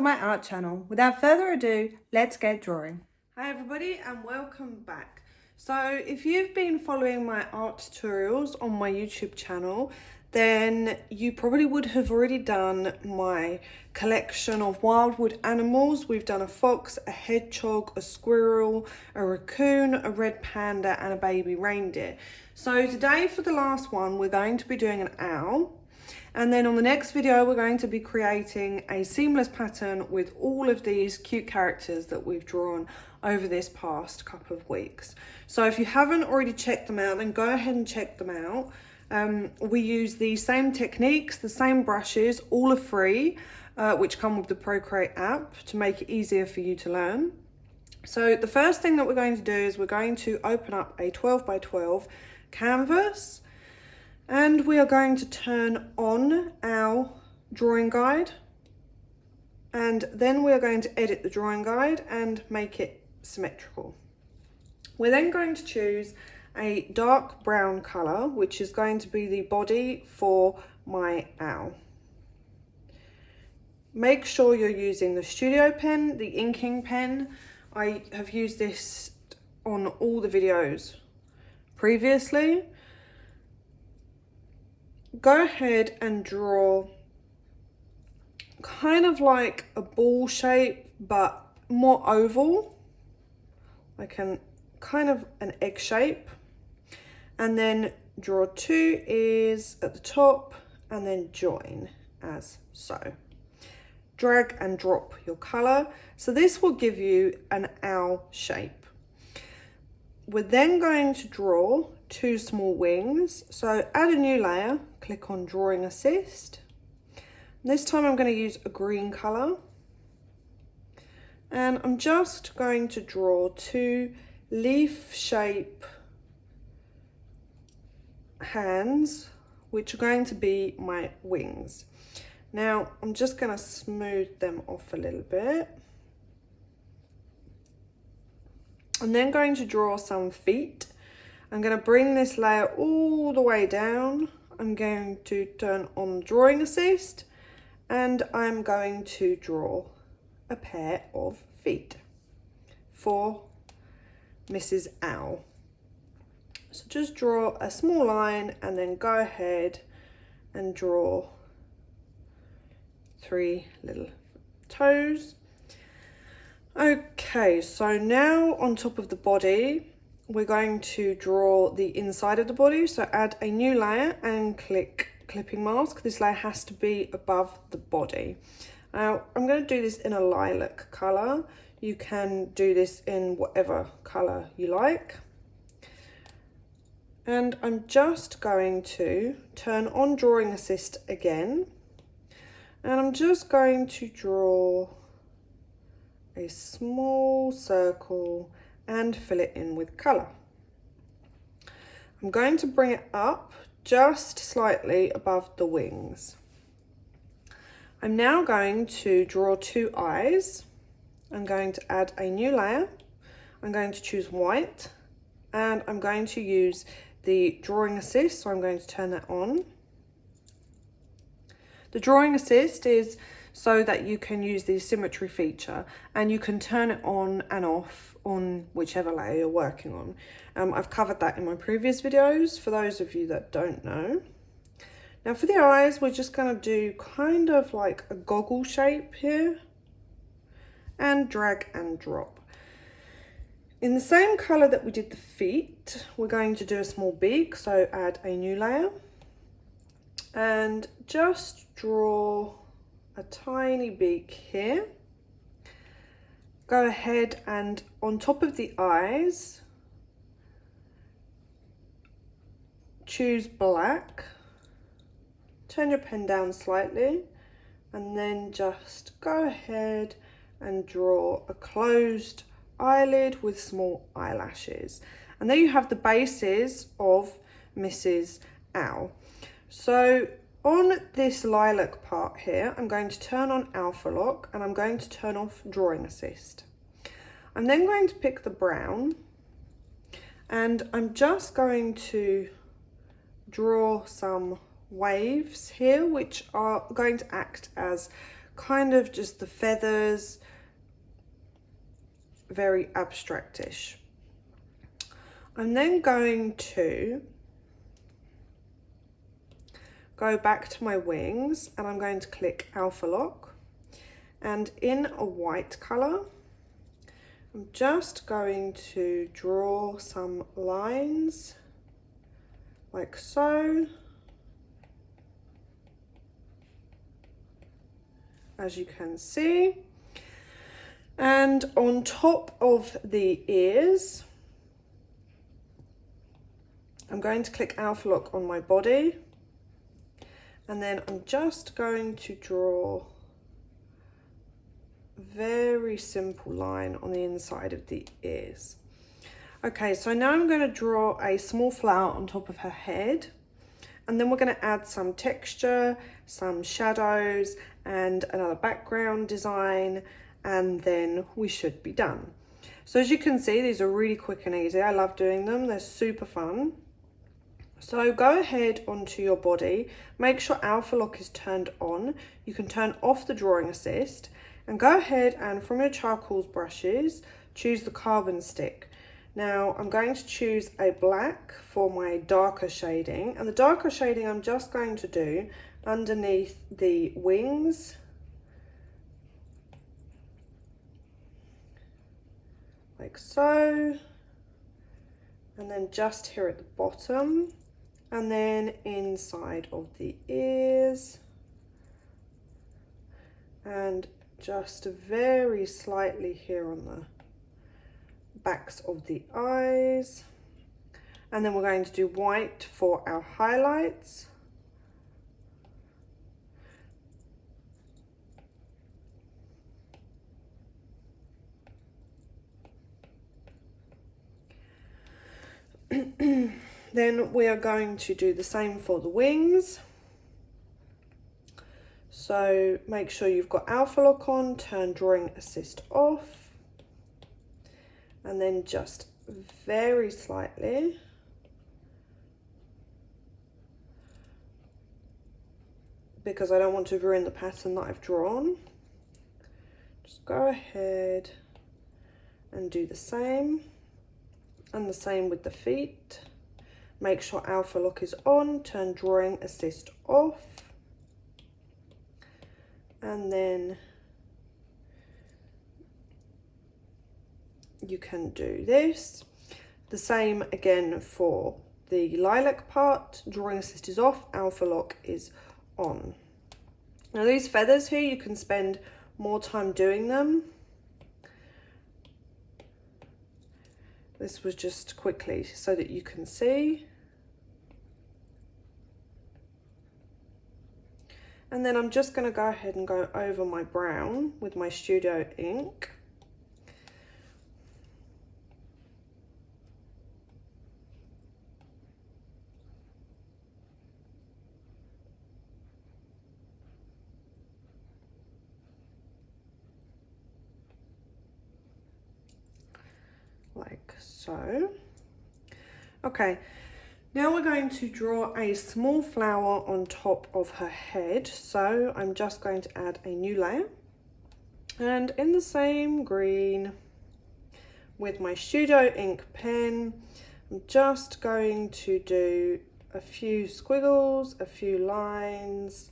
to my art channel. Without further ado, let's get drawing. Hi everybody and welcome back. So if you've been following my art tutorials on my YouTube channel, then you probably would have already done my collection of wildwood animals. We've done a fox, a hedgehog, a squirrel, a raccoon, a red panda and a baby reindeer. So today for the last one, we're going to be doing an owl. And then on the next video, we're going to be creating a seamless pattern with all of these cute characters that we've drawn over this past couple of weeks. So if you haven't already checked them out, then go ahead and check them out. We use the same techniques, the same brushes, all are free, which come with the Procreate app to make it easier for you to learn. So the first thing that we're going to do is we're going to open up a 12 by 12 canvas. And we are going to turn on our drawing guide, and then we are going to edit the drawing guide and make it symmetrical. We're then going to choose a dark brown colour, which is going to be the body for my owl. Make sure you're using the studio pen, the inking pen. I have used this on all the videos previously. Go ahead and draw kind of like a ball shape, but more oval, like kind of an egg shape, and then draw two ears at the top and then join as so. Drag and drop your color. So this will give you an owl shape. We're then going to draw two small wings. So add a new layer, click on Drawing Assist. This time I'm going to use a green colour. And I'm just going to draw two leaf shape hands, which are going to be my wings. Now I'm just going to smooth them off a little bit. I'm then going to draw some feet. I'm going to bring this layer all the way down. I'm going to turn on Drawing Assist and I'm going to draw a pair of feet for Mrs. Owl. So just draw a small line and then go ahead and draw three little toes. Okay, so now on top of the body, we're going to draw the inside of the body. So add a new layer and click clipping mask. This layer has to be above the body. Now I'm going to do this in a lilac colour. You can do this in whatever colour you like. And I'm just going to turn on Drawing Assist again. And I'm just going to draw a small circle and fill it in with colour. I'm going to bring it up just slightly above the wings. I'm now going to draw two eyes. I'm going to add a new layer. I'm going to choose white and I'm going to use the Drawing Assist, so I'm going to turn that on. The Drawing Assist is so that you can use the symmetry feature and you can turn it on and off on whichever layer you're working on. I've covered that in my previous videos for those of you that don't know. Now for the eyes, we're just going to do kind of like a goggle shape here and drag and drop. In the same colour that we did the feet, we're going to do a small beak, so add a new layer and just draw a tiny beak here. Go ahead and on top of the eyes, choose black, turn your pen down slightly, and then just go ahead and draw a closed eyelid with small eyelashes. And there you have the bases of Mrs. Owl. So on this lilac part here, I'm going to turn on Alpha Lock and I'm going to turn off Drawing Assist. I'm then going to pick the brown and I'm just going to draw some waves here, which are going to act as kind of just the feathers, very abstractish. I'm then going to go back to my wings and I'm going to click Alpha Lock, and in a white colour I'm just going to draw some lines like so, as you can see. And on top of the ears, I'm going to click Alpha Lock on my body, and then I'm just going to draw a very simple line on the inside of the ears. Okay, so now I'm going to draw a small flower on top of her head, and then we're going to add some texture, some shadows, and another background design, and then we should be done. So as you can see, these are really quick and easy. I love doing them. They're super fun. So go ahead onto your body, make sure Alpha Lock is turned on. You can turn off the drawing assist, and go ahead and from your charcoals brushes, choose the carbon stick. Now I'm going to choose a black for my darker shading, and the darker shading I'm just going to do underneath the wings, like so, and then just here at the bottom, and then inside of the ears, and just very slightly here on the backs of the eyes. And then we're going to do white for our highlights. Then we are going to do the same for the wings. So make sure you've got Alpha Lock on, turn drawing assist off, and then just very slightly because I don't want to ruin the pattern that I've drawn. Just go ahead and do the same, and the same with the feet. Make sure Alpha Lock is on, turn drawing assist off, and then you can do this. The same again for the lilac part, drawing assist is off, Alpha Lock is on. Now these feathers here, you can spend more time doing them. This was just quickly so that you can see. And then I'm just going to go ahead and go over my brown with my Studio ink. Like so. Okay. Now we're going to draw a small flower on top of her head. So I'm just going to add a new layer. And in the same green with my Studio ink pen, I'm just going to do a few squiggles, a few lines.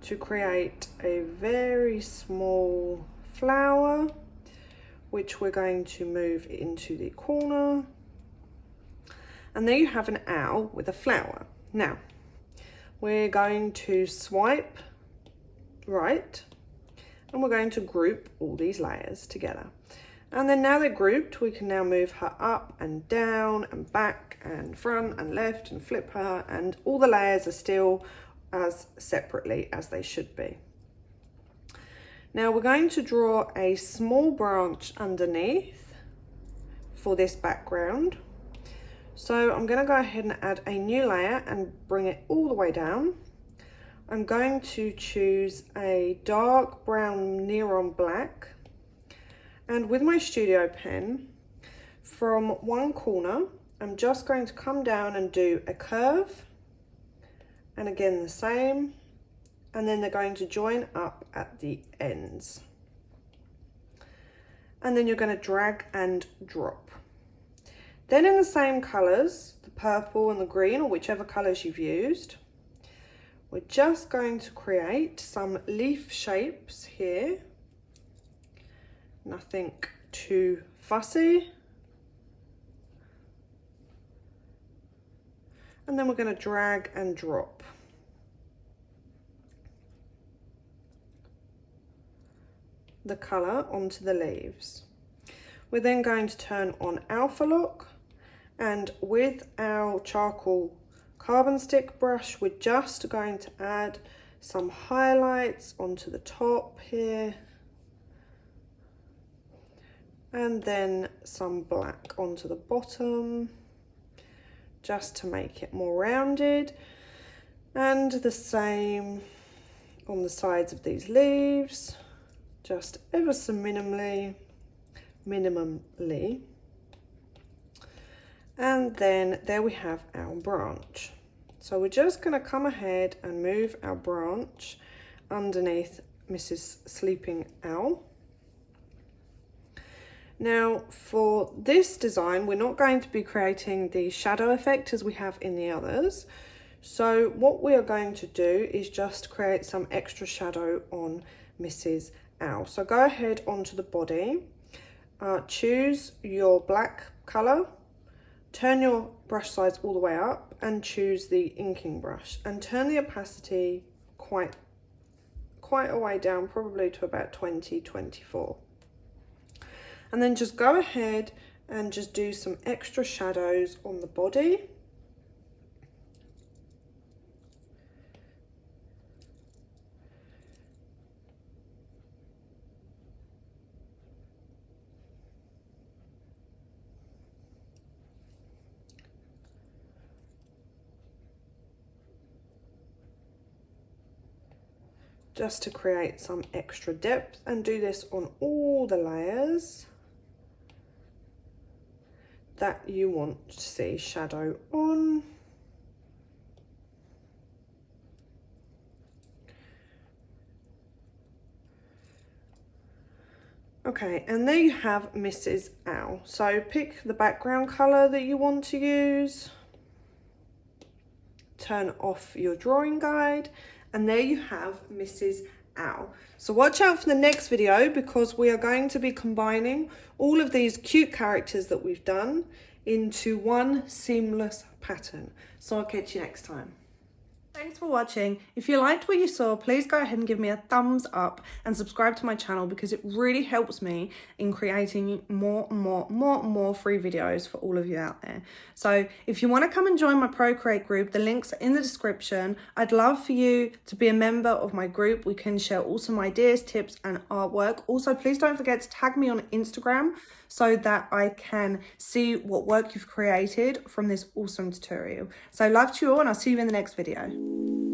To create a very small flower, which we're going to move into the corner. And there you have an owl with a flower. Now, we're going to swipe right, and we're going to group all these layers together. And then now they're grouped, we can now move her up and down and back and front and left and flip her, and all the layers are still as separately as they should be. Now we're going to draw a small branch underneath for this background. So I'm going to go ahead and add a new layer and bring it all the way down. I'm going to choose a dark brown neon black, and with my Studio pen, from one corner I'm just going to come down and do a curve, and again the same, and then they're going to join up at the ends. And then you're going to drag and drop. Then in the same colours, the purple and the green, or whichever colours you've used, we're just going to create some leaf shapes here. Nothing too fussy. And then we're going to drag and drop. The colour onto the leaves. We're then going to turn on Alpha Lock, and with our charcoal carbon stick brush, we're just going to add some highlights onto the top here, and then some black onto the bottom, just to make it more rounded, and the same on the sides of these leaves, just ever so minimally. And then there we have our branch. So we're just going to come ahead and move our branch underneath Mrs. Sleeping Owl. Now for this design, we're not going to be creating the shadow effect as we have in the others. So what we are going to do is just create some extra shadow on Mrs. Owl. So go ahead onto the body, choose your black colour, turn your brush size all the way up and choose the inking brush, and turn the opacity quite a way down, probably to about 20-24. And then just go ahead and just do some extra shadows on the body. Just to create some extra depth, and do this on all the layers that you want to see shadow on. Okay, and there you have Mrs. Owl. So pick the background colour that you want to use, turn off your drawing guide, and there you have Mrs. Owl. So watch out for the next video, because we are going to be combining all of these cute characters that we've done into one seamless pattern. So I'll catch you next time. Thanks for watching. If you liked what you saw, please go ahead and give me a thumbs up and subscribe to my channel, because it really helps me in creating more free videos for all of you out there. So if you want to come and join my Procreate group, the links are in the description. I'd love for you to be a member of my group. We can share awesome ideas, tips and artwork. Also, please don't forget to tag me on Instagram so that I can see what work you've created from this awesome tutorial. So love to you all, and I'll see you in the next video.